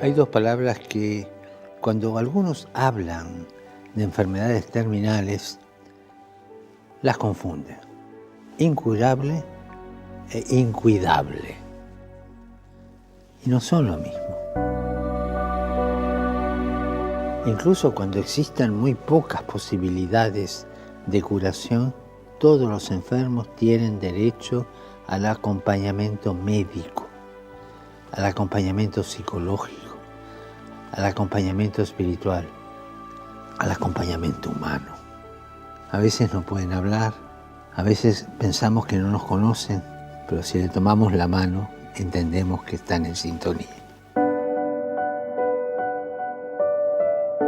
Hay dos palabras que cuando algunos hablan de enfermedades terminales, las confunden. Incurable e incuidable. Y no son lo mismo. Incluso cuando existan muy pocas posibilidades de curación, todos los enfermos tienen derecho al acompañamiento médico, al acompañamiento psicológico, al acompañamiento espiritual, al acompañamiento humano. A veces no pueden hablar, a veces pensamos que no nos conocen, pero si le tomamos la mano, entendemos que están en sintonía.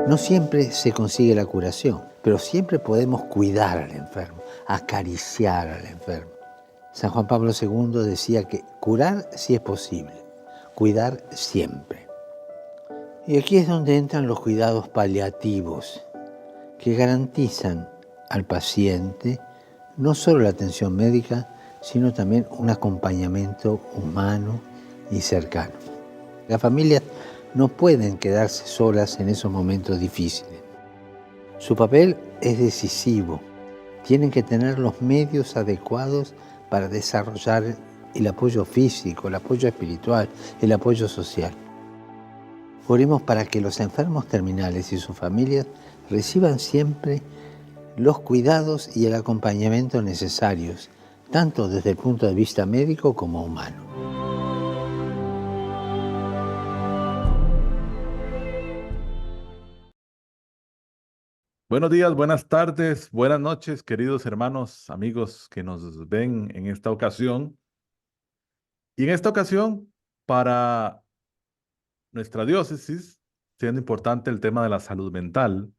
No siempre se consigue la curación, pero siempre podemos cuidar al enfermo, acariciar al enfermo. San Juan Pablo II decía que curar sí es posible, cuidar siempre. Y aquí es donde entran los cuidados paliativos, que garantizan al paciente no solo la atención médica, sino también un acompañamiento humano y cercano. Las familias no pueden quedarse solas en esos momentos difíciles. Su papel es decisivo. Tienen que tener los medios adecuados para desarrollar el apoyo físico, el apoyo espiritual, el apoyo social. Oremos para que los enfermos terminales y sus familias reciban siempre los cuidados y el acompañamiento necesarios, tanto desde el punto de vista médico como humano. Buenos días, buenas tardes, buenas noches, queridos hermanos, amigos que nos ven en esta ocasión. Y en esta ocasión, para nuestra diócesis, siendo importante el tema de la salud mental,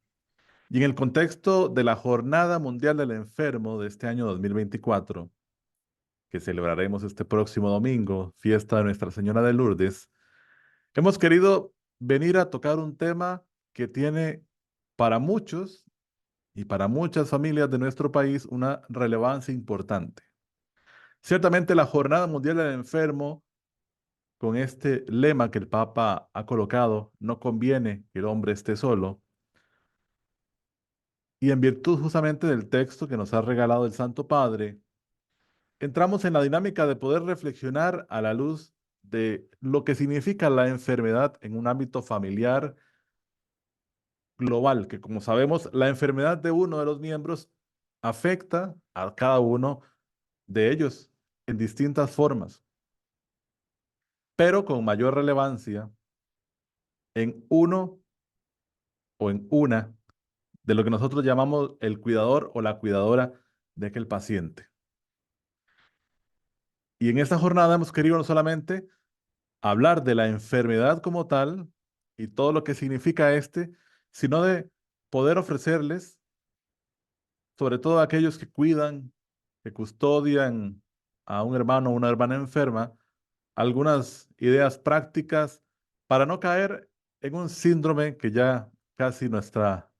y en el contexto de la Jornada Mundial del Enfermo de este año 2024, que celebraremos este próximo domingo, fiesta de Nuestra Señora de Lourdes, hemos querido venir a tocar un tema que tiene para muchos y para muchas familias de nuestro país una relevancia importante. Ciertamente la Jornada Mundial del Enfermo, con este lema que el Papa ha colocado, no conviene que el hombre esté solo, y en virtud justamente del texto que nos ha regalado el Santo Padre, entramos en la dinámica de poder reflexionar a la luz de lo que significa la enfermedad en un ámbito familiar global, que como sabemos, la enfermedad de uno de los miembros afecta a cada uno de ellos en distintas formas, pero con mayor relevancia en uno o en una de lo que nosotros llamamos el cuidador o la cuidadora de aquel paciente. Y en esta jornada hemos querido no solamente hablar de la enfermedad como tal y todo lo que significa sino de poder ofrecerles, sobre todo a aquellos que cuidan, que custodian a un hermano o una hermana enferma, algunas ideas prácticas para no caer en un síndrome que ya casi nuestra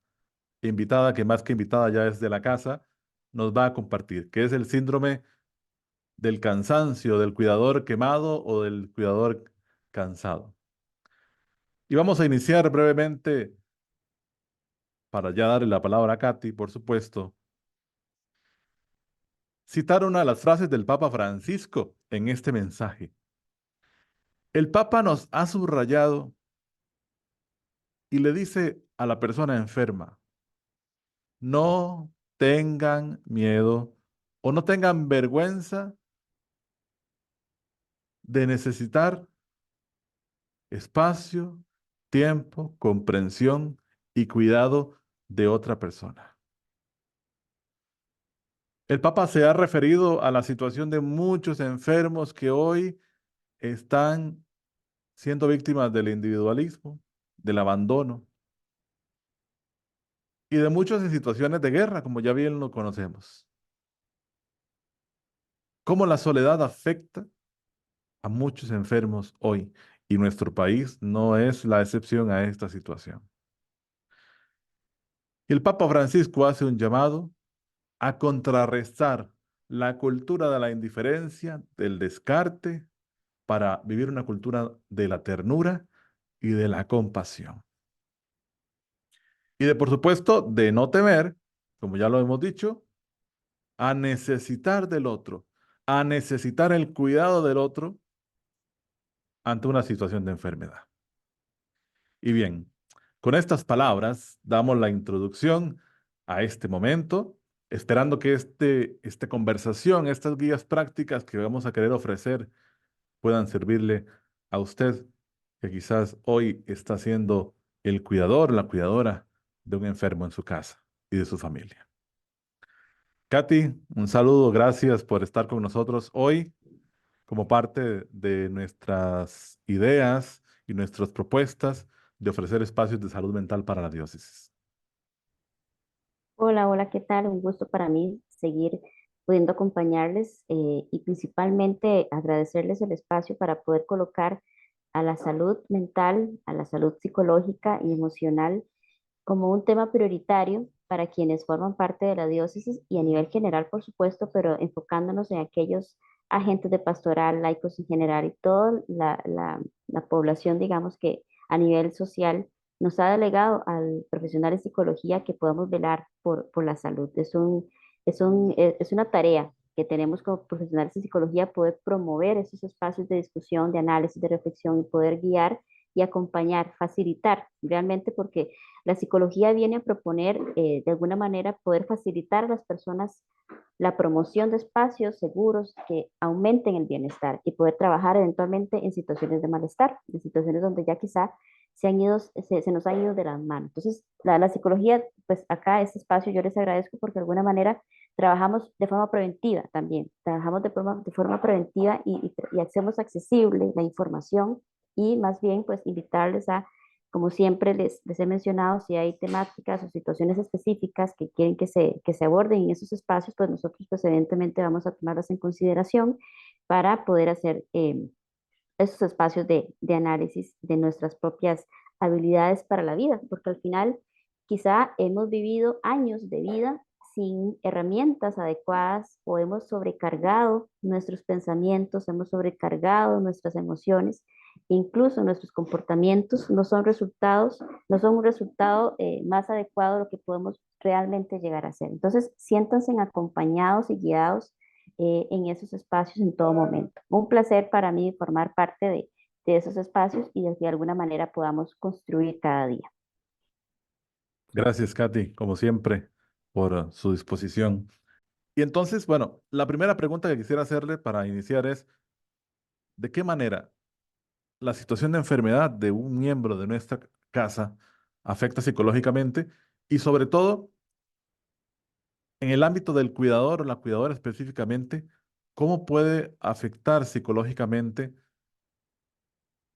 invitada, que más que invitada ya es de la casa, nos va a compartir, que es el síndrome del cansancio, del cuidador quemado o del cuidador cansado. Y vamos a iniciar brevemente, para ya darle la palabra a Katy, por supuesto, citar una de las frases del Papa Francisco en este mensaje. El Papa nos ha subrayado y le dice a la persona enferma: no tengan miedo o no tengan vergüenza de necesitar espacio, tiempo, comprensión y cuidado de otra persona. El Papa se ha referido a la situación de muchos enfermos que hoy están siendo víctimas del individualismo, del abandono y de muchos en situaciones de guerra, como ya bien lo conocemos. Cómo la soledad afecta a muchos enfermos hoy, y nuestro país no es la excepción a esta situación. Y el Papa Francisco hace un llamado a contrarrestar la cultura de la indiferencia, del descarte, para vivir una cultura de la ternura y de la compasión. Y de, por supuesto, de no temer, como ya lo hemos dicho, a necesitar del otro, a necesitar el cuidado del otro ante una situación de enfermedad. Y bien, con estas palabras damos la introducción a este momento, esperando que esta conversación, estas guías prácticas que vamos a querer ofrecer puedan servirle a usted, que quizás hoy está siendo el cuidador, la cuidadora de un enfermo en su casa y de su familia. Katy, un saludo, gracias por estar con nosotros hoy como parte de nuestras ideas y nuestras propuestas de ofrecer espacios de salud mental para la diócesis. Hola, hola, ¿qué tal? Un gusto para mí seguir pudiendo acompañarles y principalmente agradecerles el espacio para poder colocar a la salud mental, a la salud psicológica y emocional como un tema prioritario para quienes forman parte de la diócesis y a nivel general, por supuesto, pero enfocándonos en aquellos agentes de pastoral, laicos en general y toda la población, digamos, que a nivel social nos ha delegado al profesional de psicología que podamos velar por la salud. Es una tarea que tenemos como profesionales de psicología, poder promover esos espacios de discusión, de análisis, de reflexión y poder guiar y acompañar, facilitar realmente, porque la psicología viene a proponer de alguna manera poder facilitar a las personas la promoción de espacios seguros que aumenten el bienestar y poder trabajar eventualmente en situaciones de malestar, en situaciones donde ya quizá se nos ha ido de las manos. Entonces, la psicología, pues acá este espacio yo les agradezco porque de alguna manera trabajamos de forma preventiva también, trabajamos de forma preventiva y hacemos accesible la información y más bien pues invitarles a, como siempre les he mencionado, si hay temáticas o situaciones específicas que quieren que se aborden en esos espacios, pues nosotros pues evidentemente vamos a tomarlas en consideración para poder hacer esos espacios de análisis de nuestras propias habilidades para la vida, porque al final quizá hemos vivido años de vida sin herramientas adecuadas o hemos sobrecargado nuestros pensamientos, hemos sobrecargado nuestras emociones, incluso nuestros comportamientos no son un resultado más adecuado de lo que podemos realmente llegar a ser. Entonces, siéntanse acompañados y guiados en esos espacios en todo momento. Un placer para mí formar parte de esos espacios y de alguna manera podamos construir cada día. Gracias, Katy, como siempre, por su disposición. Y entonces, bueno, la primera pregunta que quisiera hacerle para iniciar es, ¿de qué manera la situación de enfermedad de un miembro de nuestra casa afecta psicológicamente? Y sobre todo, en el ámbito del cuidador o la cuidadora específicamente, ¿cómo puede afectar psicológicamente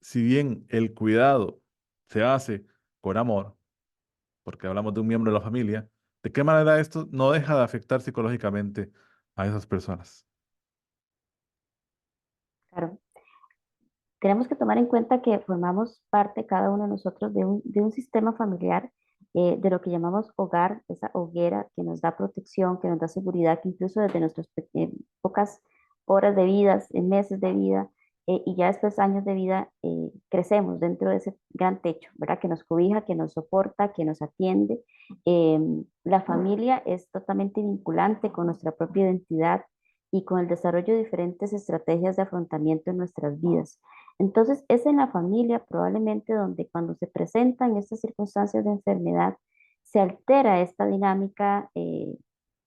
si bien el cuidado se hace con amor, porque hablamos de un miembro de la familia, de qué manera esto no deja de afectar psicológicamente a esas personas? Claro. Tenemos que tomar en cuenta que formamos parte cada uno de nosotros de un sistema familiar, de lo que llamamos hogar, esa hoguera que nos da protección, que nos da seguridad, que incluso desde nuestras pocas horas de vida, meses de vida y ya después años de vida, crecemos dentro de ese gran techo, ¿verdad? Que nos cobija, que nos soporta, que nos atiende. La familia es totalmente vinculante con nuestra propia identidad y con el desarrollo de diferentes estrategias de afrontamiento en nuestras vidas. Entonces, es en la familia probablemente donde cuando se presentan estas circunstancias de enfermedad, se altera esta dinámica,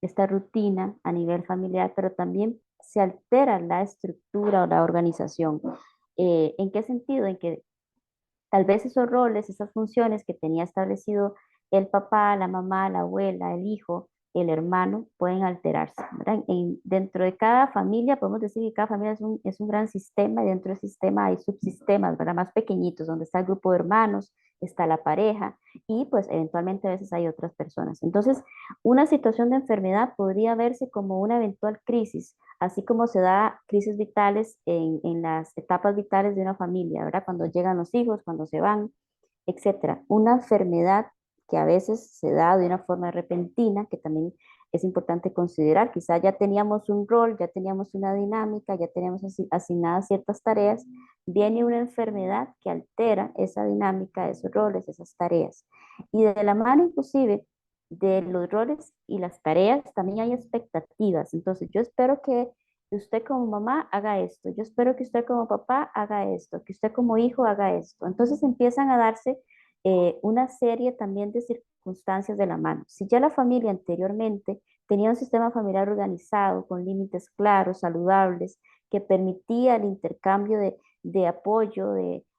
esta rutina a nivel familiar, pero también se altera la estructura o la organización. ¿En qué sentido? En que tal vez esos roles, esas funciones que tenía establecido el papá, la mamá, la abuela, el hijo, el hermano, pueden alterarse, ¿verdad? Dentro de cada familia, podemos decir que cada familia es un gran sistema y dentro del sistema hay subsistemas, ¿verdad? Más pequeñitos, donde está el grupo de hermanos, está la pareja y pues eventualmente a veces hay otras personas. Entonces, una situación de enfermedad podría verse como una eventual crisis, así como se da crisis vitales en las etapas vitales de una familia, ¿verdad? Cuando llegan los hijos, cuando se van, etcétera. Una enfermedad que a veces se da de una forma repentina, que también es importante considerar. Quizá ya teníamos un rol, ya teníamos una dinámica, ya teníamos asignadas ciertas tareas. Viene una enfermedad que altera esa dinámica, esos roles, esas tareas. Y de la mano inclusive de los roles y las tareas también hay expectativas. Entonces yo espero que usted como mamá haga esto, yo espero que usted como papá haga esto, que usted como hijo haga esto. Entonces empiezan a darse una serie también de circunstancias de la mano. Si ya la familia anteriormente tenía un sistema familiar organizado, con límites claros, saludables, que permitía el intercambio de apoyo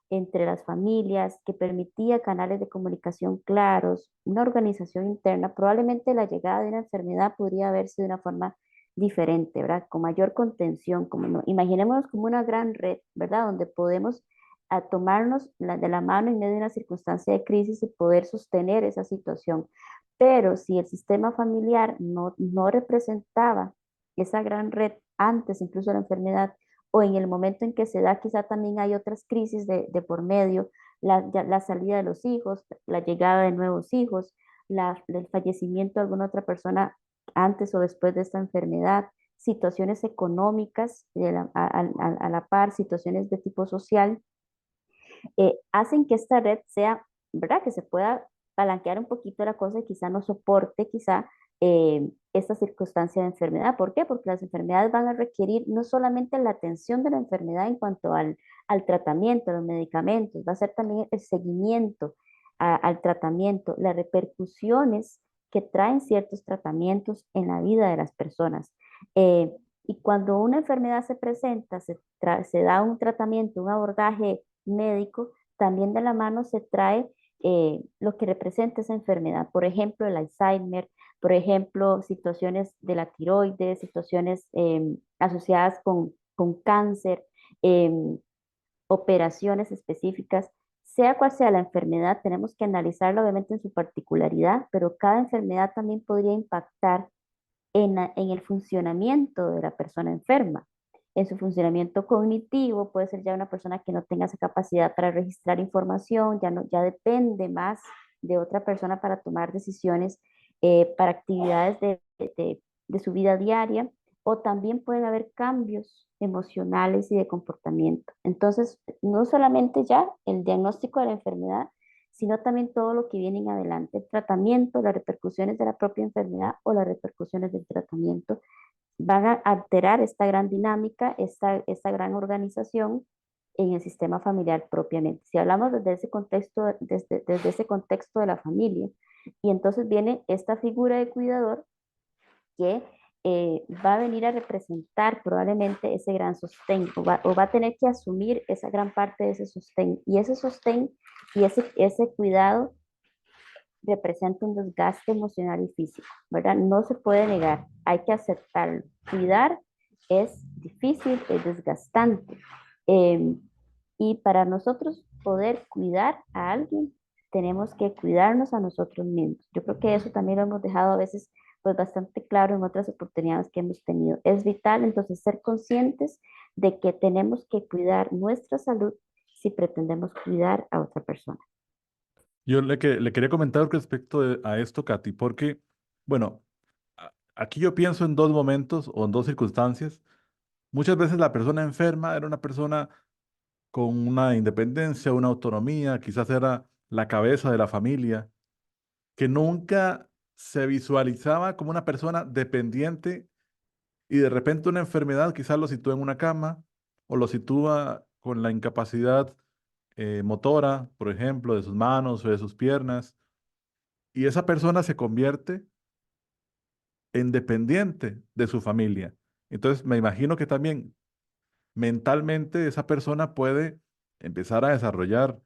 entre las familias, que permitía canales de comunicación claros, una organización interna, probablemente la llegada de una enfermedad podría haberse de una forma diferente, ¿verdad? Con mayor contención, como no, imaginémonos como una gran red, ¿verdad? Donde podemos tomarnos de la mano en medio de una circunstancia de crisis y poder sostener esa situación. Pero si el sistema familiar no representaba esa gran red antes incluso de la enfermedad, o en el momento en que se da, quizá también hay otras crisis de por medio, la salida de los hijos, la llegada de nuevos hijos, el fallecimiento de alguna otra persona antes o después de esta enfermedad, situaciones económicas a la par, situaciones de tipo social, hacen que esta red sea, ¿verdad? Que se pueda palanquear un poquito la cosa y quizá no soporte quizá esta circunstancia de enfermedad. ¿Por qué? Porque las enfermedades van a requerir no solamente la atención de la enfermedad en cuanto al tratamiento, a los medicamentos, va a ser también el seguimiento al tratamiento, las repercusiones que traen ciertos tratamientos en la vida de las personas. Y cuando una enfermedad se presenta, se da un tratamiento, un abordaje médico, también de la mano se trae lo que representa esa enfermedad. Por ejemplo, el Alzheimer, por ejemplo, situaciones de la tiroides, situaciones asociadas con cáncer, operaciones específicas. Sea cual sea la enfermedad, tenemos que analizarla obviamente en su particularidad, pero cada enfermedad también podría impactar en el funcionamiento de la persona enferma, en su funcionamiento cognitivo. Puede ser ya una persona que no tenga esa capacidad para registrar información, ya depende más de otra persona para tomar decisiones, para actividades de su vida diaria, o también pueden haber cambios emocionales y de comportamiento. Entonces, no solamente ya el diagnóstico de la enfermedad, sino también todo lo que viene en adelante, el tratamiento, las repercusiones de la propia enfermedad o las repercusiones del tratamiento van a alterar esta gran dinámica, esta gran organización en el sistema familiar propiamente. Si hablamos desde ese contexto de la familia, y entonces viene esta figura de cuidador que va a venir a representar probablemente ese gran sostén, o va a tener que asumir esa gran parte de ese sostén, y ese sostén y ese cuidado representa un desgaste emocional y físico, ¿verdad? No se puede negar, hay que aceptarlo. Cuidar es difícil, es desgastante. Eh, y para nosotros poder cuidar a alguien, tenemos que cuidarnos a nosotros mismos. Yo creo que eso también lo hemos dejado a veces pues bastante claro en otras oportunidades que hemos tenido. Es vital entonces ser conscientes de que tenemos que cuidar nuestra salud si pretendemos cuidar a otra persona. Yo le quería comentar respecto a esto, Katy, porque, bueno, aquí yo pienso en dos momentos o en dos circunstancias. Muchas veces la persona enferma era una persona con una independencia, una autonomía, quizás era la cabeza de la familia, que nunca se visualizaba como una persona dependiente, y de repente una enfermedad quizás lo sitúa en una cama o lo sitúa con la incapacidad motora, por ejemplo, de sus manos o de sus piernas, y esa persona se convierte en dependiente de su familia. Entonces me imagino que también mentalmente esa persona puede empezar a desarrollar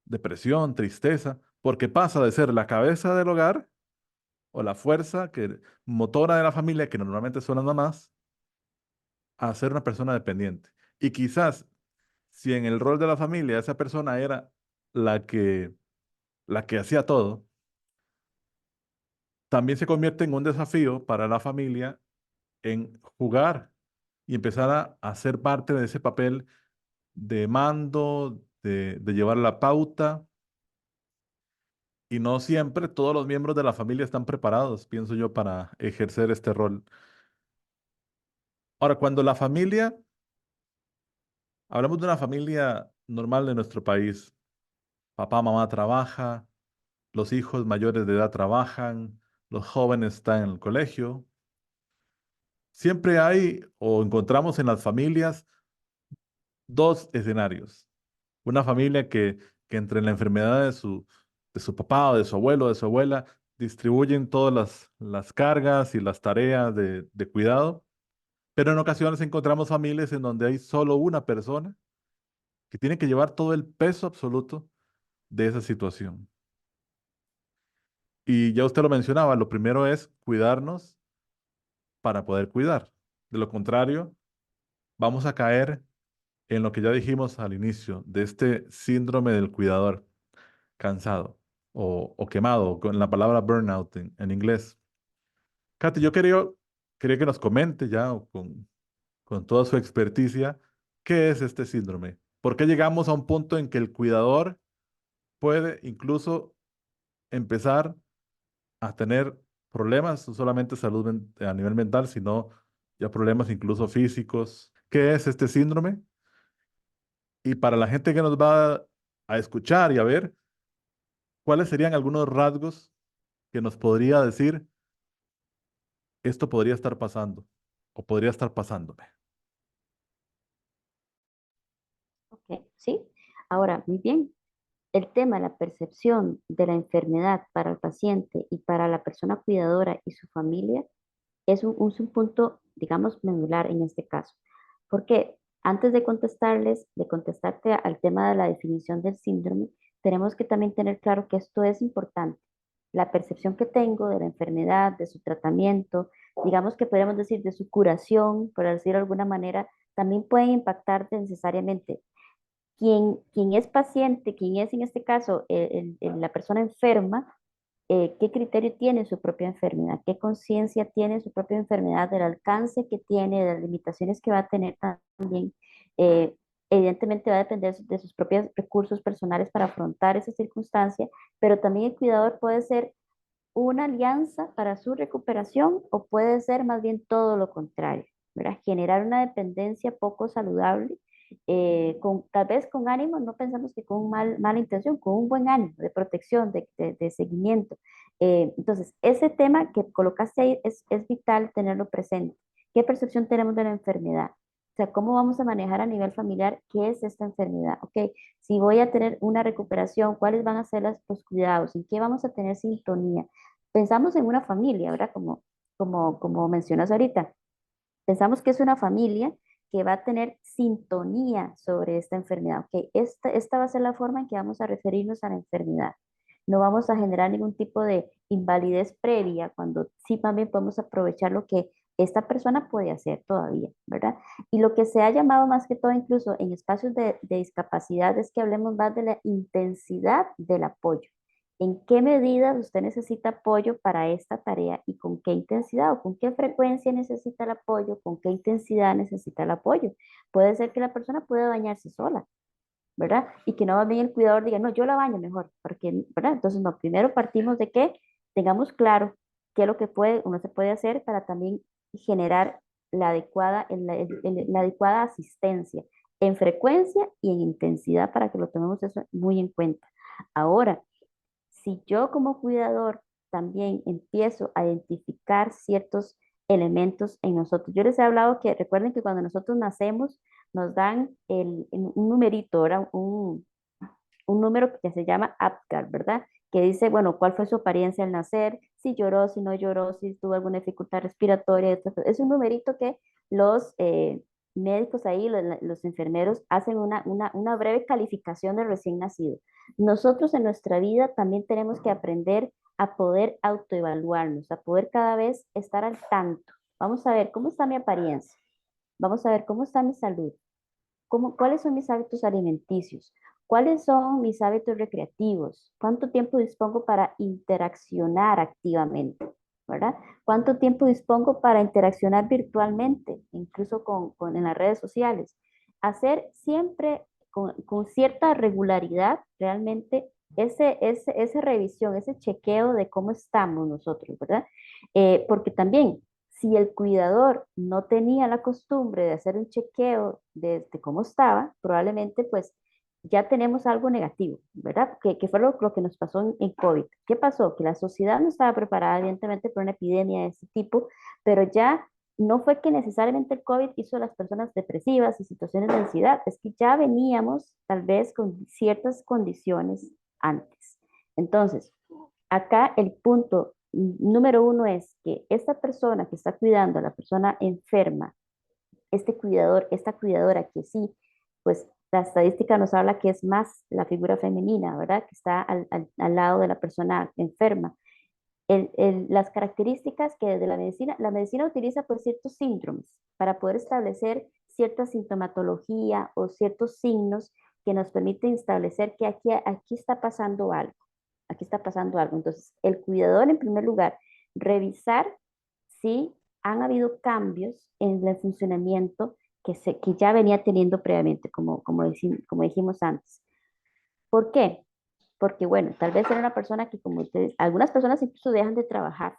depresión, tristeza, porque pasa de ser la cabeza del hogar o la fuerza motora de la familia, que normalmente son las mamás, a ser una persona dependiente. Y quizás si en el rol de la familia esa persona era la que, la que hacía todo, también se convierte en un desafío para la familia en jugar y empezar a ser parte de ese papel de mando, de llevar la pauta. Y no siempre todos los miembros de la familia están preparados, pienso yo, para ejercer este rol. Ahora, cuando la familia, hablamos de una familia normal de nuestro país, papá, mamá trabaja, los hijos mayores de edad trabajan, los jóvenes están en el colegio. Siempre hay o encontramos en las familias dos escenarios. Una familia que entre la enfermedad de su papá o de su abuelo o de su abuela distribuyen todas las cargas y las tareas de cuidado, pero en ocasiones encontramos familias en donde hay solo una persona que tiene que llevar todo el peso absoluto de esa situación. Y ya usted lo mencionaba, lo primero es cuidarnos para poder cuidar. De lo contrario, vamos a caer en lo que ya dijimos al inicio, de este síndrome del cuidador cansado o quemado, con la palabra burnout en inglés. Katy, yo quería que nos comente ya con toda su experticia, ¿qué es este síndrome? ¿Por qué llegamos a un punto en que el cuidador puede incluso empezar a tener problemas, no solamente salud a nivel mental, sino ya problemas incluso físicos? ¿Qué es este síndrome? Y para la gente que nos va a escuchar y a ver, ¿cuáles serían algunos rasgos que nos podría decir esto podría estar pasando o podría estar pasándome? Ok, sí. Ahora, muy bien. El tema de la percepción de la enfermedad para el paciente y para la persona cuidadora y su familia es un punto, digamos, medular en este caso. Porque antes de de contestarte al tema de la definición del síndrome, tenemos que también tener claro que esto es importante. La percepción que tengo de la enfermedad, de su tratamiento, digamos que podemos decir de su curación, por decirlo de alguna manera, también puede impactarte necesariamente quien es paciente, quien es en este caso la persona enferma, qué criterio tiene su propia enfermedad, qué conciencia tiene su propia enfermedad, del alcance que tiene, de las limitaciones que va a tener también. Eh, Evidentemente va a depender de sus propios recursos personales para afrontar esa circunstancia, pero también el cuidador puede ser una alianza para su recuperación o puede ser más bien todo lo contrario, ¿verdad? Generar una dependencia poco saludable, tal vez con ánimo, no pensamos que con mala intención, con un buen ánimo de protección, de seguimiento. Entonces, ese tema que colocaste ahí es vital tenerlo presente. ¿Qué percepción tenemos de la enfermedad? O sea, ¿cómo vamos a manejar a nivel familiar qué es esta enfermedad? Ok, si voy a tener una recuperación, ¿cuáles van a ser los cuidados? ¿En qué vamos a tener sintonía? Pensamos en una familia, ¿verdad? Como mencionas ahorita. Pensamos que es una familia que va a tener sintonía sobre esta enfermedad. Ok, esta va a ser la forma en que vamos a referirnos a la enfermedad. No vamos a generar ningún tipo de invalidez previa cuando sí también podemos aprovechar lo que esta persona puede hacer todavía, ¿verdad? Y lo que se ha llamado más que todo, incluso en espacios de discapacidad, es que hablemos más de la intensidad del apoyo. ¿En qué medida usted necesita apoyo para esta tarea y con qué intensidad o con qué frecuencia necesita el apoyo, con qué intensidad necesita el apoyo? Puede ser que la persona pueda bañarse sola, ¿verdad? Y que no va bien el cuidador diga, no, yo la baño mejor, porque, ¿verdad? Entonces, no, primero partimos de que tengamos claro qué es lo que uno se puede hacer para también generar la adecuada asistencia en frecuencia y en intensidad para que lo tomemos eso muy en cuenta. Ahora, si yo como cuidador también empiezo a identificar ciertos elementos en nosotros. Yo les he hablado que recuerden que cuando nosotros nacemos nos dan un numerito, ¿verdad? Un número que se llama APGAR, ¿verdad? Que dice, bueno, cuál fue su apariencia al nacer, si lloró, si no lloró, si tuvo alguna dificultad respiratoria, etc. Es un numerito que los médicos ahí, los enfermeros, hacen una breve calificación del recién nacido. Nosotros en nuestra vida también tenemos que aprender a poder autoevaluarnos, a poder cada vez estar al tanto. Vamos a ver cómo está mi apariencia, vamos a ver cómo está mi salud, cuáles son mis hábitos alimenticios, cuáles son mis hábitos recreativos, cuánto tiempo dispongo para interaccionar activamente, ¿verdad? ¿Cuánto tiempo dispongo para interaccionar virtualmente, incluso en las redes sociales? Hacer siempre con cierta regularidad realmente esa revisión, ese chequeo de cómo estamos nosotros, ¿verdad? Porque también, si el cuidador no tenía la costumbre de hacer un chequeo de cómo estaba, probablemente pues ya tenemos algo negativo, ¿verdad? Que fue lo que nos pasó en COVID. ¿Qué pasó? Que la sociedad no estaba preparada, evidentemente, para una epidemia de ese tipo, pero ya no fue que necesariamente el COVID hizo a las personas depresivas y situaciones de ansiedad, es que ya veníamos tal vez con ciertas condiciones antes. Entonces, acá el punto número uno es que esta persona que está cuidando a la persona enferma, este cuidador, esta cuidadora que sí, pues la estadística nos habla que es más la figura femenina, ¿verdad? Que está al lado de la persona enferma. Las características que desde la medicina utiliza pues ciertos síndromes para poder establecer cierta sintomatología o ciertos signos que nos permiten establecer que aquí está pasando algo, aquí está pasando algo. Entonces, el cuidador en primer lugar, revisar si han habido cambios en el funcionamiento que ya venía teniendo previamente, como dijimos antes. ¿Por qué? Porque, bueno, tal vez era una persona que, como ustedes, algunas personas incluso dejan de trabajar,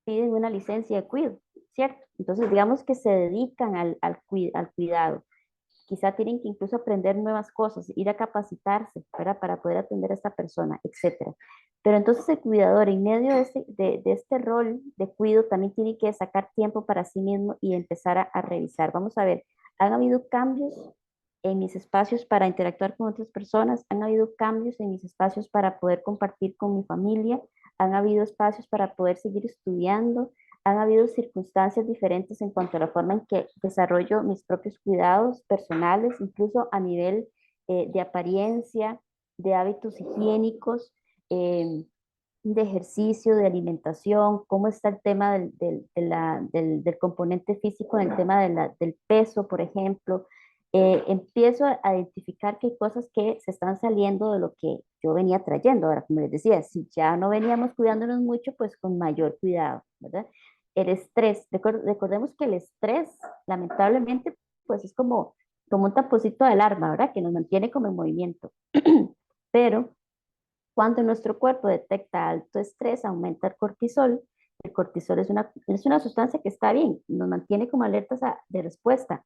piden una licencia de cuidado, ¿cierto? Entonces, digamos que se dedican al cuidado. Quizá tienen que incluso aprender nuevas cosas, ir a capacitarse, ¿verdad? Para poder atender a esta persona, etcétera. Pero entonces el cuidador, en medio de este rol de cuidado, también tiene que sacar tiempo para sí mismo y empezar a revisar. Vamos a ver, ¿han habido cambios en mis espacios para interactuar con otras personas? ¿Han habido cambios en mis espacios para poder compartir con mi familia? ¿Han habido espacios para poder seguir estudiando? ¿Han habido circunstancias diferentes en cuanto a la forma en que desarrollo mis propios cuidados personales, incluso a nivel de apariencia, de hábitos higiénicos, eh, de ejercicio, de alimentación? ¿Cómo está el tema del componente físico en el tema del peso, por ejemplo? Empiezo a identificar que hay cosas que se están saliendo de lo que yo venía trayendo. Ahora, como les decía, si ya no veníamos cuidándonos mucho, pues con mayor cuidado, ¿verdad? El estrés, recordemos que el estrés, lamentablemente, pues es como un taponcito de alarma, ¿verdad? Que nos mantiene como en movimiento. Pero cuando nuestro cuerpo detecta alto estrés, aumenta el cortisol. El cortisol es una sustancia que está bien, nos mantiene como alertas de respuesta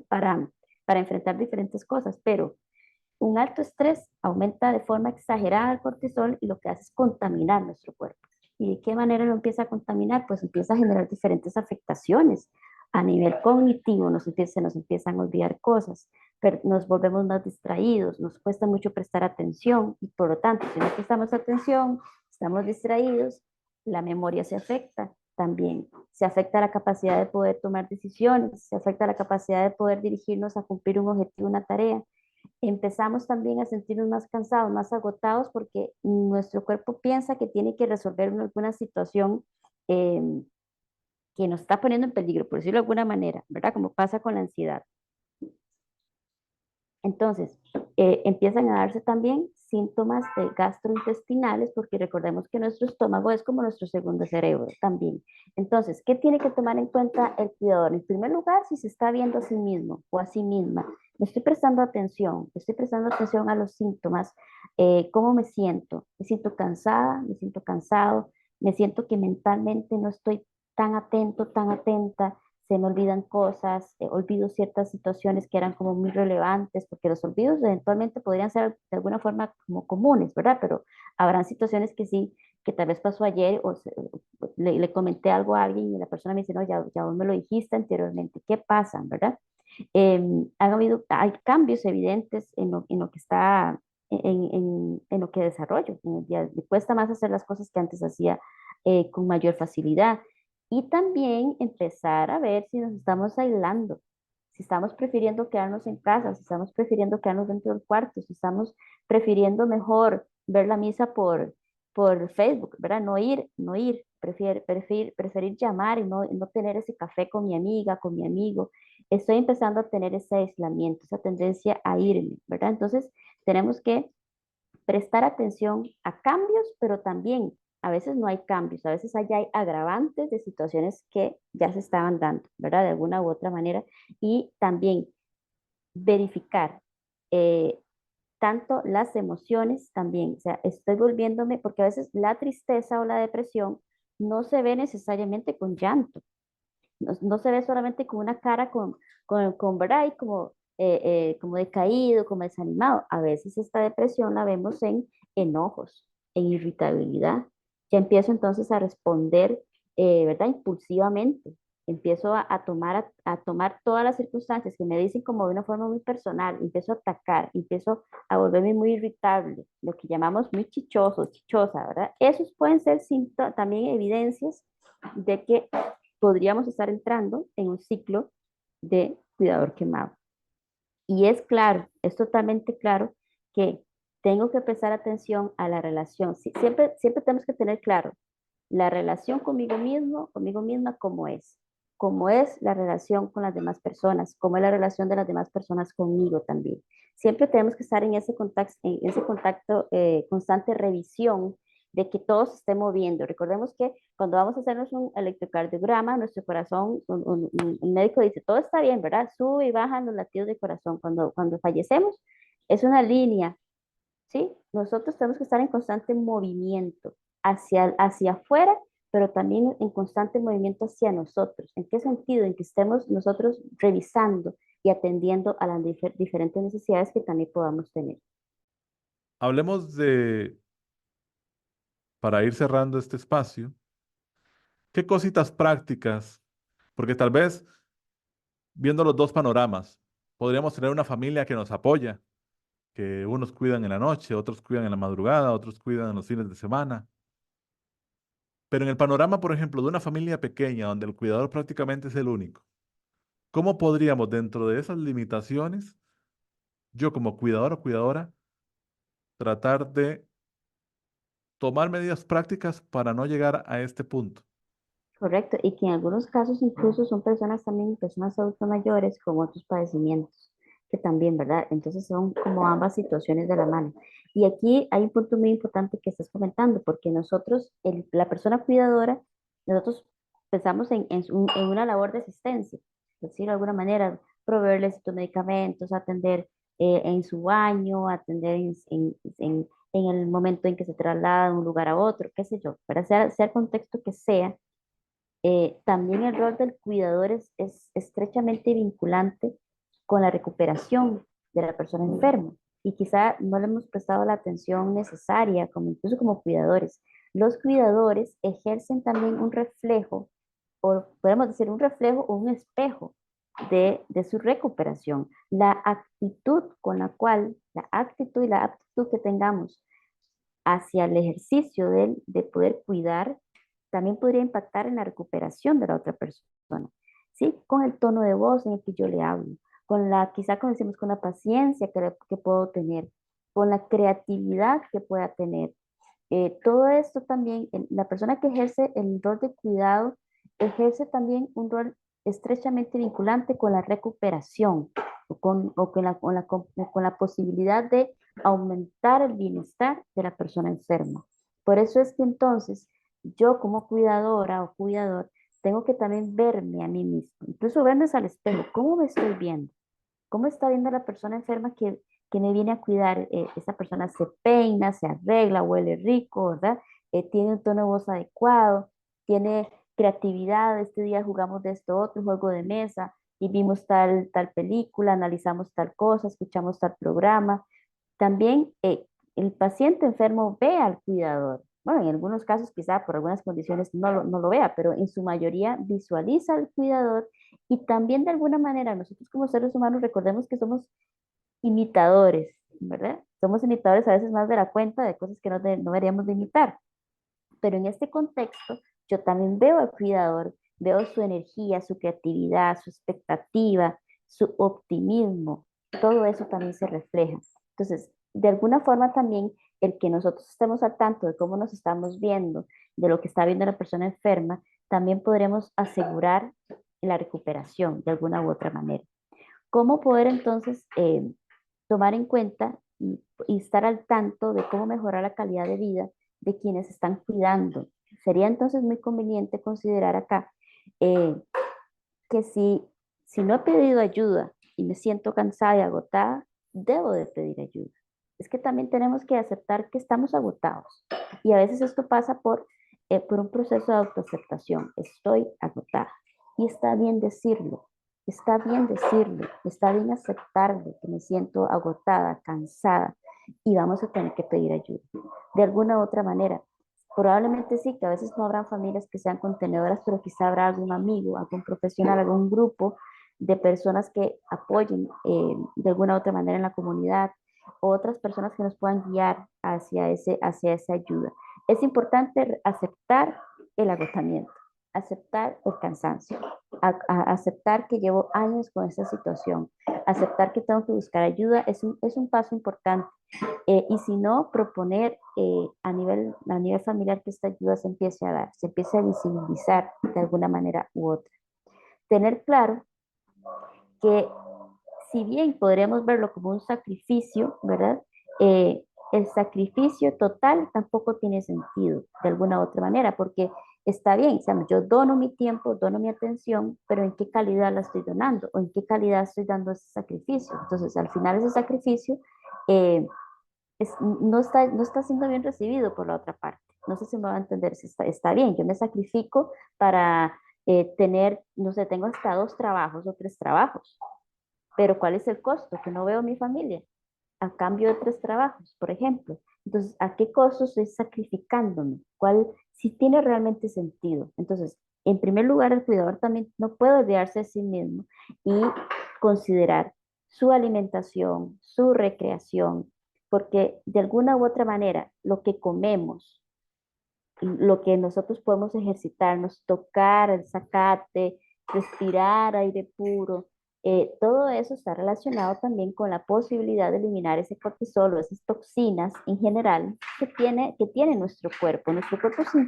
para, para enfrentar diferentes cosas, pero un alto estrés aumenta de forma exagerada el cortisol y lo que hace es contaminar nuestro cuerpo. ¿Y de qué manera lo empieza a contaminar? Pues empieza a generar diferentes afectaciones a nivel cognitivo, se nos empiezan a olvidar cosas, pero nos volvemos más distraídos, nos cuesta mucho prestar atención y por lo tanto, si no prestamos atención, estamos distraídos, la memoria se afecta también, se afecta la capacidad de poder tomar decisiones, se afecta la capacidad de poder dirigirnos a cumplir un objetivo, una tarea. Empezamos también a sentirnos más cansados, más agotados, porque nuestro cuerpo piensa que tiene que resolver alguna situación eh, que nos está poniendo en peligro, por decirlo de alguna manera, ¿verdad? Como pasa con la ansiedad. Entonces, empiezan a darse también síntomas gastrointestinales, porque recordemos que nuestro estómago es como nuestro segundo cerebro también. Entonces, ¿qué tiene que tomar en cuenta el cuidador? En primer lugar, si se está viendo a sí mismo o a sí misma, me estoy prestando atención a los síntomas, cómo me siento cansada, me siento cansado, me siento que mentalmente no estoy tan atento, tan atenta, se me olvidan cosas, olvido ciertas situaciones que eran como muy relevantes, porque los olvidos eventualmente podrían ser de alguna forma como comunes, ¿verdad? Pero habrán situaciones que sí, que tal vez pasó ayer le comenté algo a alguien y la persona me dice, no, ya vos me lo dijiste anteriormente, ¿qué pasa, verdad? Hay cambios evidentes en lo que está, en lo que desarrollo. Me cuesta más hacer las cosas que antes hacía con mayor facilidad. Y también empezar a ver si nos estamos aislando, si estamos prefiriendo quedarnos en casa, si estamos prefiriendo quedarnos dentro del cuarto, si estamos prefiriendo mejor ver la misa por Facebook, ¿verdad? No ir, preferir llamar y no tener ese café con mi amiga, con mi amigo. Estoy empezando a tener ese aislamiento, esa tendencia a irme, ¿verdad? Entonces, tenemos que prestar atención a cambios, pero también a veces no hay cambios, a veces hay agravantes de situaciones que ya se estaban dando, ¿verdad? De alguna u otra manera. Y también verificar, eh, tanto las emociones también, o sea, estoy volviéndome, porque a veces la tristeza o la depresión no se ve necesariamente con llanto, no se ve solamente con una cara ¿verdad? Y como decaído, como desanimado. A veces esta depresión la vemos en enojos, en irritabilidad. Ya empiezo entonces a responder, ¿verdad? Impulsivamente. Empiezo a tomar todas las circunstancias que me dicen como de una forma muy personal. Empiezo a atacar, empiezo a volverme muy irritable, lo que llamamos muy chichoso, chichosa, ¿verdad? Esos pueden ser también evidencias de que podríamos estar entrando en un ciclo de cuidador quemado. Y es claro, es totalmente claro que tengo que prestar atención a la relación. Siempre tenemos que tener claro la relación conmigo mismo, conmigo misma, cómo es la relación con las demás personas, cómo es la relación de las demás personas conmigo también. Siempre tenemos que estar en ese contacto constante revisión de que todo se esté moviendo. Recordemos que cuando vamos a hacernos un electrocardiograma, nuestro corazón, un médico dice, todo está bien, ¿verdad? Sube y baja los latidos de corazón. Cuando fallecemos, es una línea, ¿sí? Nosotros tenemos que estar en constante movimiento hacia afuera, pero también en constante movimiento hacia nosotros. ¿En qué sentido? En que estemos nosotros revisando y atendiendo a las diferentes necesidades que también podamos tener. Hablemos para ir cerrando este espacio, ¿qué cositas prácticas? Porque tal vez viendo los dos panoramas, podríamos tener una familia que nos apoya, que unos cuidan en la noche, otros cuidan en la madrugada, otros cuidan en los fines de semana. Pero en el panorama, por ejemplo, de una familia pequeña donde el cuidador prácticamente es el único, ¿cómo podríamos dentro de esas limitaciones, yo como cuidador o cuidadora, tratar de tomar medidas prácticas para no llegar a este punto? Correcto, y que en algunos casos incluso son personas adultas mayores con otros padecimientos, que también, ¿verdad? Entonces son como ambas situaciones de la mano. Y aquí hay un punto muy importante que estás comentando, porque nosotros, la persona cuidadora, nosotros pensamos en una labor de asistencia, es decir, de alguna manera, proveerles sus medicamentos, atender en su baño, atender en el momento en que se traslada de un lugar a otro, qué sé yo, para sea el contexto que sea. También el rol del cuidador es estrechamente vinculante con la recuperación de la persona enferma y quizá no le hemos prestado la atención necesaria, como incluso como cuidadores. Los cuidadores ejercen también un reflejo, o podemos decir un reflejo o un espejo de su recuperación. La actitud y la aptitud que tengamos hacia el ejercicio de poder cuidar también podría impactar en la recuperación de la otra persona, ¿sí? Con el tono de voz en el que yo le hablo, quizá como decimos, con la paciencia que puedo tener, con la creatividad que pueda tener. Todo esto también, la persona que ejerce el rol de cuidado, ejerce también un rol estrechamente vinculante con la recuperación o con la posibilidad de aumentar el bienestar de la persona enferma. Por eso es que entonces yo como cuidadora o cuidador tengo que también verme a mí mismo, incluso verme al espejo, ¿cómo me estoy viendo? ¿Cómo está viendo la persona enferma que me viene a cuidar? Esa persona se peina, se arregla, huele rico, ¿verdad? Tiene un tono de voz adecuado, tiene creatividad. Este día jugamos de esto otro juego de mesa y vimos tal película, analizamos tal cosa, escuchamos tal programa. También el paciente enfermo ve al cuidador. Bueno, en algunos casos quizá por algunas condiciones no lo vea, pero en su mayoría visualiza al cuidador y también de alguna manera nosotros como seres humanos recordemos que somos imitadores, ¿verdad? Somos imitadores a veces más de la cuenta de cosas que no deberíamos de imitar. Pero en este contexto yo también veo al cuidador, veo su energía, su creatividad, su expectativa, su optimismo. Todo eso también se refleja. Entonces, de alguna forma también el que nosotros estemos al tanto de cómo nos estamos viendo, de lo que está viendo la persona enferma, también podremos asegurar la recuperación de alguna u otra manera. ¿Cómo poder entonces tomar en cuenta y estar al tanto de cómo mejorar la calidad de vida de quienes están cuidando? Sería entonces muy conveniente considerar acá eh, que si no he pedido ayuda y me siento cansada y agotada, debo de pedir ayuda. es que también tenemos que aceptar que estamos agotados. Y a veces esto pasa por un proceso de autoaceptación. Estoy agotada. Y está bien decirlo. Está bien decirlo. Está bien aceptarlo, que me siento agotada, cansada. Y vamos a tener que pedir ayuda. De alguna u otra manera. Probablemente sí, que a veces no habrán familias que sean contenedoras, pero quizá habrá algún amigo, algún profesional, algún grupo de personas que apoyen de alguna u otra manera en la comunidad, o otras personas que nos puedan guiar hacia esa ayuda. Es importante aceptar el agotamiento, aceptar el cansancio, aceptar que llevo años con esta situación, aceptar que tengo que buscar ayuda es un paso importante. Y si no, proponer a nivel familiar que esta ayuda se empiece a dar, se empiece a visibilizar de alguna manera u otra. Tener claro que si bien podríamos verlo como un sacrificio, ¿verdad? El sacrificio total tampoco tiene sentido de alguna u otra manera, porque está bien, o sea, yo dono mi tiempo, dono mi atención, pero ¿en qué calidad la estoy donando? ¿O en qué calidad estoy dando ese sacrificio? Entonces, al final ese sacrificio eh, no está siendo bien recibido por la otra parte. No sé si me va a entender, si está bien, yo me sacrifico para tener, no sé, tengo hasta 2 trabajos o 3 trabajos, pero ¿cuál es el costo? Que no veo a mi familia a cambio de 3 trabajos, por ejemplo. Entonces, ¿a qué costo estoy sacrificándome? ¿Cuál, si tiene realmente sentido? Entonces, en primer lugar, el cuidador también no puede olvidarse de sí mismo y considerar su alimentación, su recreación, porque de alguna u otra manera, lo que comemos, lo que nosotros podemos ejercitarnos, tocar el zacate, respirar aire puro, todo eso está relacionado también con la posibilidad de eliminar ese cortisol o esas toxinas en general que tiene nuestro cuerpo. Nuestro cuerpo se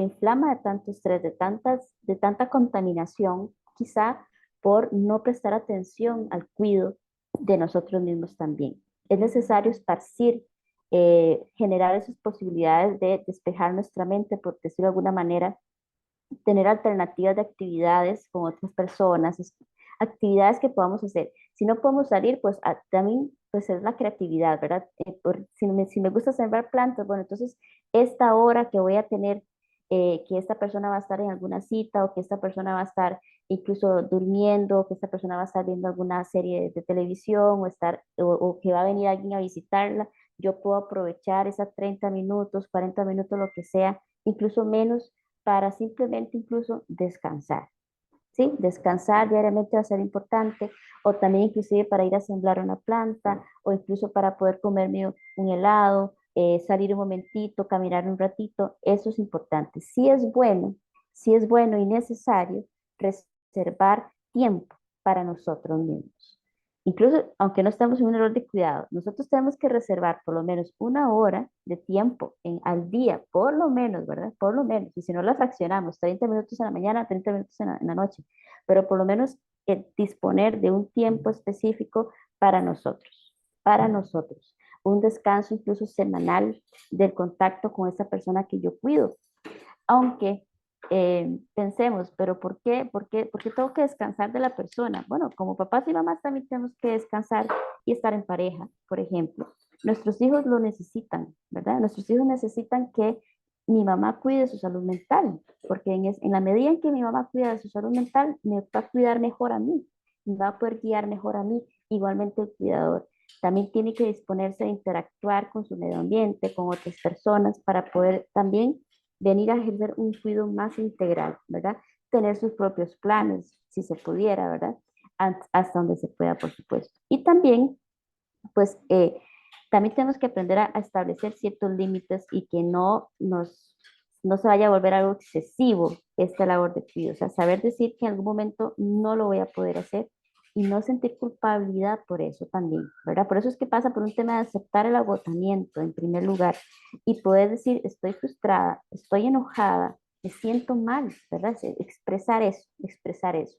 inflama de tanto estrés, de tanta contaminación, quizá por no prestar atención al cuidado de nosotros mismos también. Es necesario esparcir generar esas posibilidades de despejar nuestra mente, por decirlo de alguna manera, tener alternativas de actividades con otras personas, actividades que podamos hacer. Si no podemos salir, pues también pues es la creatividad, ¿verdad? Si me gusta sembrar plantas, bueno, entonces esta hora que voy a tener, que esta persona va a estar en alguna cita o que esta persona va a estar incluso durmiendo, o que esta persona va a estar viendo alguna serie de televisión o que va a venir alguien a visitarla, yo puedo aprovechar esas 30 minutos, 40 minutos, lo que sea, incluso menos, para simplemente incluso descansar. ¿Sí? Descansar diariamente va a ser importante, o también inclusive para ir a sembrar una planta, o incluso para poder comerme un helado, salir un momentito, caminar un ratito, eso es importante. Sí es bueno y necesario reservar tiempo para nosotros mismos. Incluso aunque no estemos en un error de cuidado, nosotros tenemos que reservar por lo menos 1 hora de tiempo al día, por lo menos, ¿verdad? Por lo menos. Y si no la fraccionamos, 30 minutos en la mañana, 30 minutos en la noche, pero por lo menos disponer de un tiempo específico para nosotros. Un descanso incluso semanal del contacto con esa persona que yo cuido. Aunque pensemos, pero ¿por qué tengo que descansar de la persona? Bueno, como papás y mamás también tenemos que descansar y estar en pareja, por ejemplo. Nuestros hijos lo necesitan, ¿verdad? Nuestros hijos necesitan que mi mamá cuide su salud mental, porque en la medida en que mi mamá cuida de su salud mental, me va a cuidar mejor a mí, me va a poder guiar mejor a mí, igualmente el cuidador. También tiene que disponerse de interactuar con su medio ambiente, con otras personas, para poder también venir a ejercer un cuidado más integral, ¿verdad? Tener sus propios planes, si se pudiera, ¿verdad? Hasta donde se pueda, por supuesto. Y también, pues, también tenemos que aprender a establecer ciertos límites y que no se vaya a volver algo excesivo esta labor de cuidado. O sea, saber decir que en algún momento no lo voy a poder hacer y no sentir culpabilidad por eso también, ¿verdad? Por eso es que pasa por un tema de aceptar el agotamiento en primer lugar y poder decir, estoy frustrada, estoy enojada, me siento mal, ¿verdad? Expresar eso, expresar eso.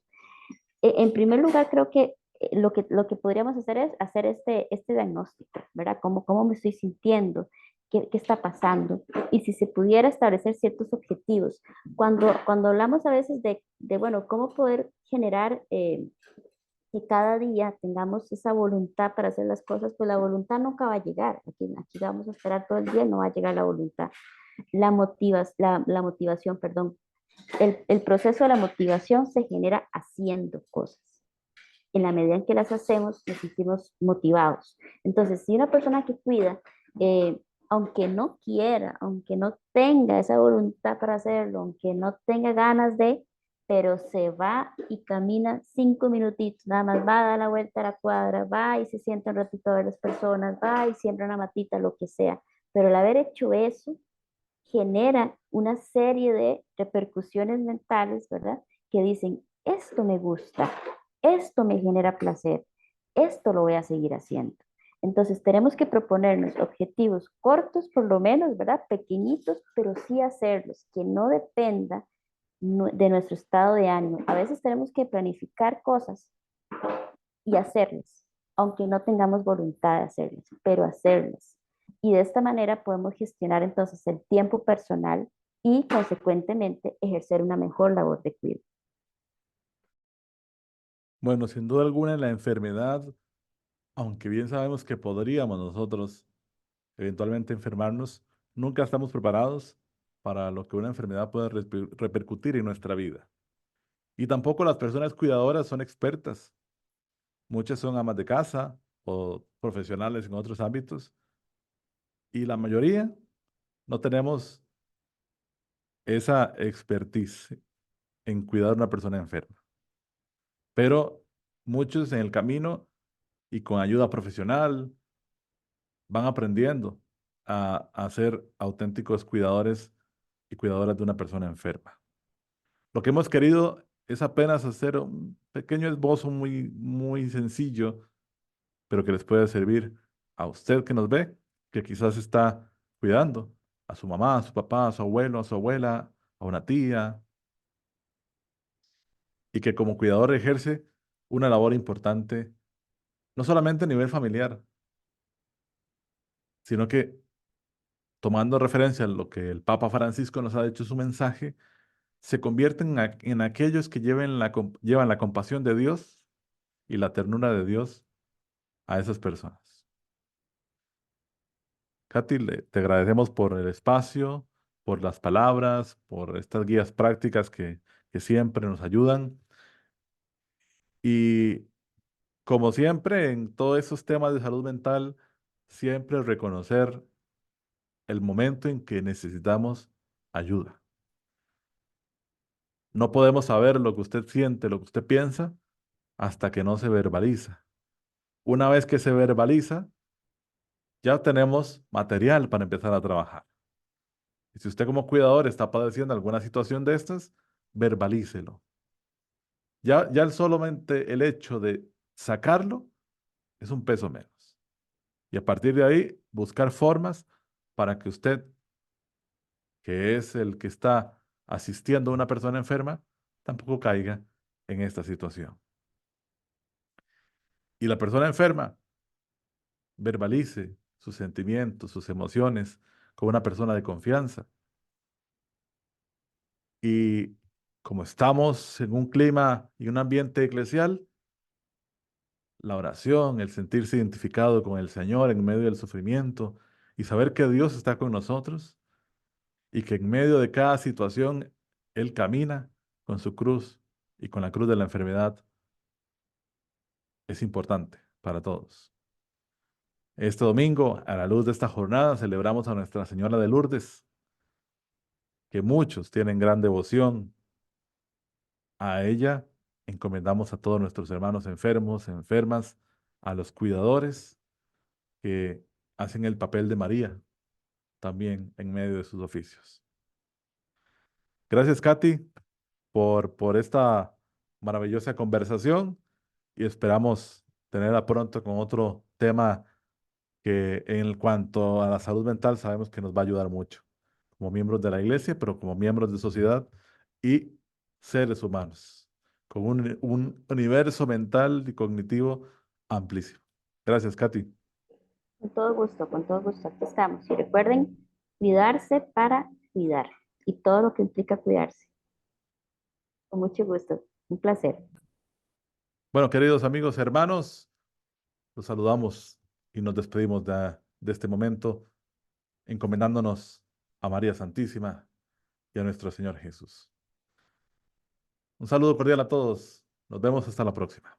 En primer lugar, creo que lo que podríamos hacer es hacer este diagnóstico, ¿verdad? ¿Cómo me estoy sintiendo? ¿Qué está pasando? Y si se pudiera establecer ciertos objetivos. Cuando hablamos a veces bueno, cómo poder generar que cada día tengamos esa voluntad para hacer las cosas, pues la voluntad nunca va a llegar. Aquí vamos a esperar todo el día, no va a llegar la voluntad. La motivación, perdón. El proceso de la motivación se genera haciendo cosas. En la medida en que las hacemos, nos sentimos motivados. Entonces, si una persona que cuida, aunque no quiera, aunque no tenga esa voluntad para hacerlo, aunque no tenga ganas de, pero se va y camina 5 minutitos, nada más va a dar la vuelta a la cuadra, va y se sienta un ratito a ver las personas, va y siembra una matita, lo que sea. Pero el haber hecho eso genera una serie de repercusiones mentales, ¿verdad? Que dicen, esto me gusta, esto me genera placer, esto lo voy a seguir haciendo. Entonces tenemos que proponernos objetivos cortos, por lo menos, ¿verdad? Pequeñitos, pero sí hacerlos, que no dependa de nuestro estado de ánimo. A veces tenemos que planificar cosas y hacerlas, aunque no tengamos voluntad de hacerlas, pero hacerlas. Y de esta manera podemos gestionar entonces el tiempo personal y consecuentemente ejercer una mejor labor de cuidado. Bueno, sin duda alguna la enfermedad, aunque bien sabemos que podríamos nosotros eventualmente enfermarnos, nunca estamos preparados para lo que una enfermedad puede repercutir en nuestra vida. Y tampoco las personas cuidadoras son expertas. Muchas son amas de casa o profesionales en otros ámbitos y la mayoría no tenemos esa expertise en cuidar a una persona enferma. Pero muchos en el camino y con ayuda profesional van aprendiendo a ser auténticos cuidadores y cuidadoras de una persona enferma. Lo que hemos querido es apenas hacer un pequeño esbozo muy sencillo, pero que les puede servir a usted que nos ve, que quizás está cuidando a su mamá, a su papá, a su abuelo, a su abuela, a una tía, y que como cuidador ejerce una labor importante, no solamente a nivel familiar, sino que tomando referencia a lo que el Papa Francisco nos ha dicho en su mensaje, se convierten en aquellos que llevan la compasión de Dios y la ternura de Dios a esas personas. Katy, te agradecemos por el espacio, por las palabras, por estas guías prácticas que siempre nos ayudan. Y como siempre, en todos esos temas de salud mental, siempre reconocer el momento en que necesitamos ayuda. No podemos saber lo que usted siente, lo que usted piensa, hasta que no se verbaliza. Una vez que se verbaliza, ya tenemos material para empezar a trabajar. Y si usted como cuidador está padeciendo alguna situación de estas, verbalícelo. Ya solamente el hecho de sacarlo es un peso menos. Y a partir de ahí, buscar formas para que usted, que es el que está asistiendo a una persona enferma, tampoco caiga en esta situación. Y la persona enferma verbalice sus sentimientos, sus emociones con una persona de confianza. Y como estamos en un clima y un ambiente eclesial, la oración, el sentirse identificado con el Señor en medio del sufrimiento y saber que Dios está con nosotros y que en medio de cada situación Él camina con su cruz y con la cruz de la enfermedad, es importante para todos. Este domingo, a la luz de esta jornada, celebramos a Nuestra Señora de Lourdes, que muchos tienen gran devoción. A ella encomendamos a todos nuestros hermanos enfermos, enfermas, a los cuidadores que hacen el papel de María también en medio de sus oficios. Gracias, Katy, por esta maravillosa conversación y esperamos tenerla pronto con otro tema que en cuanto a la salud mental sabemos que nos va a ayudar mucho como miembros de la iglesia, pero como miembros de sociedad y seres humanos, con un universo mental y cognitivo amplísimo. Gracias, Katy. Con todo gusto, aquí estamos. Y recuerden, cuidarse para cuidar y todo lo que implica cuidarse. Con mucho gusto, un placer. Bueno, queridos amigos, hermanos, los saludamos y nos despedimos de este momento, encomendándonos a María Santísima y a nuestro Señor Jesús. Un saludo cordial a todos. Nos vemos hasta la próxima.